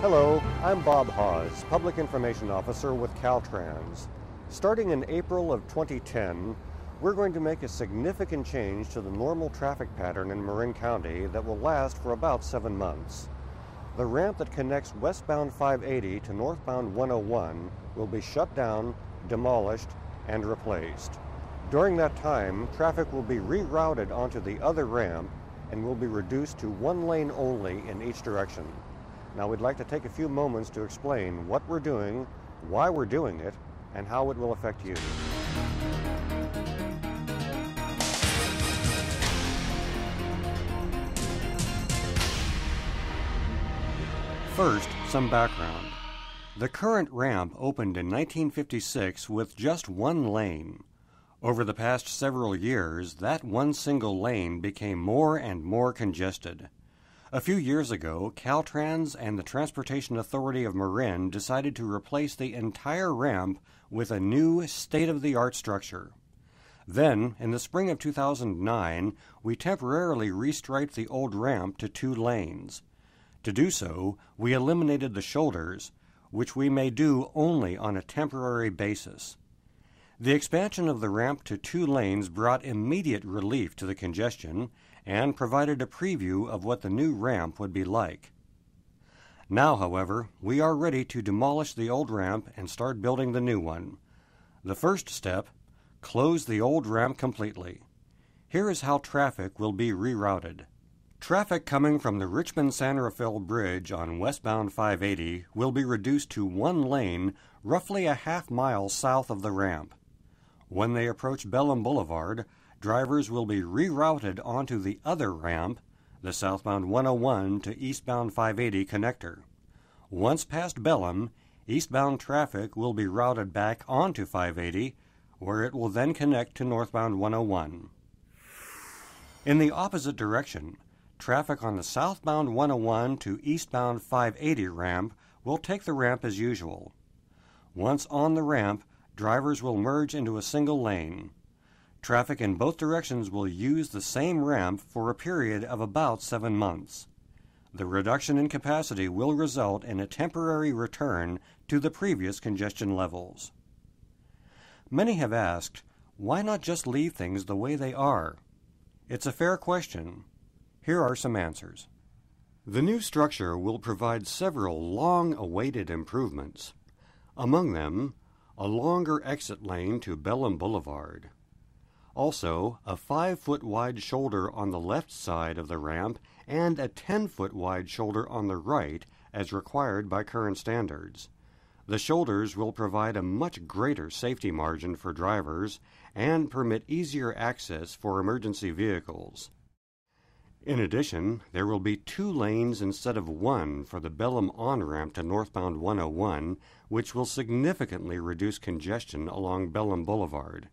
Hello, I'm Bob Hawes, Public Information Officer with Caltrans. Starting in April of 2010, we're going to make a significant change to the normal traffic pattern in Marin County that will last for about 7 months. The ramp that connects westbound 580 to northbound 101 will be shut down, demolished, and replaced. During that time, traffic will be rerouted onto the other ramp and will be reduced to one lane only in each direction. Now we'd like to take a few moments to explain what we're doing, why we're doing it, and how it will affect you. First, some background. The current ramp opened in 1956 with just one lane. Over the past several years, that one single lane became more and more congested. A few years ago, Caltrans and the Transportation Authority of Marin decided to replace the entire ramp with a new state-of-the-art structure. Then, in the spring of 2009, we temporarily restriped the old ramp to 2 lanes. To do so, we eliminated the shoulders, which we may do only on a temporary basis. The expansion of the ramp to 2 lanes brought immediate relief to the congestion and provided a preview of what the new ramp would be like. Now, however, we are ready to demolish the old ramp and start building the new one. The first step, close the old ramp completely. Here is how traffic will be rerouted. Traffic coming from the Richmond-San Rafael Bridge on westbound 580 will be reduced to 1 lane roughly a half-mile south of the ramp. When they approach Bellum Boulevard, drivers will be rerouted onto the other ramp, the southbound 101 to eastbound 580 connector. Once past Bellum, eastbound traffic will be routed back onto 580, where it will then connect to northbound 101. In the opposite direction, traffic on the southbound 101 to eastbound 580 ramp will take the ramp as usual. Once on the ramp, drivers will merge into a single lane. Traffic in both directions will use the same ramp for a period of about 7 months. The reduction in capacity will result in a temporary return to the previous congestion levels. Many have asked, why not just leave things the way they are? It's a fair question. Here are some answers. The new structure will provide several long-awaited improvements. Among them, a longer exit lane to Bellum Boulevard. Also, a 5-foot wide shoulder on the left side of the ramp and a 10-foot wide shoulder on the right as required by current standards. The shoulders will provide a much greater safety margin for drivers and permit easier access for emergency vehicles. In addition, there will be 2 lanes instead of 1 for the Bellum on-ramp to northbound 101, which will significantly reduce congestion along Bellum Boulevard.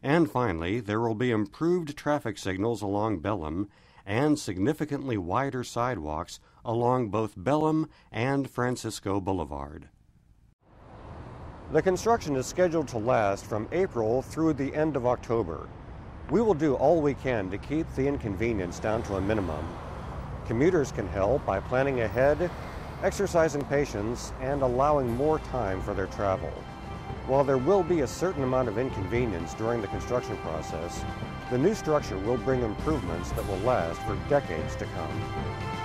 And finally, there will be improved traffic signals along Bellum and significantly wider sidewalks along both Bellum and Francisco Boulevard. The construction is scheduled to last from April through the end of October. We will do all we can to keep the inconvenience down to a minimum. Commuters can help by planning ahead, exercising patience, and allowing more time for their travel. While there will be a certain amount of inconvenience during the construction process, the new structure will bring improvements that will last for decades to come.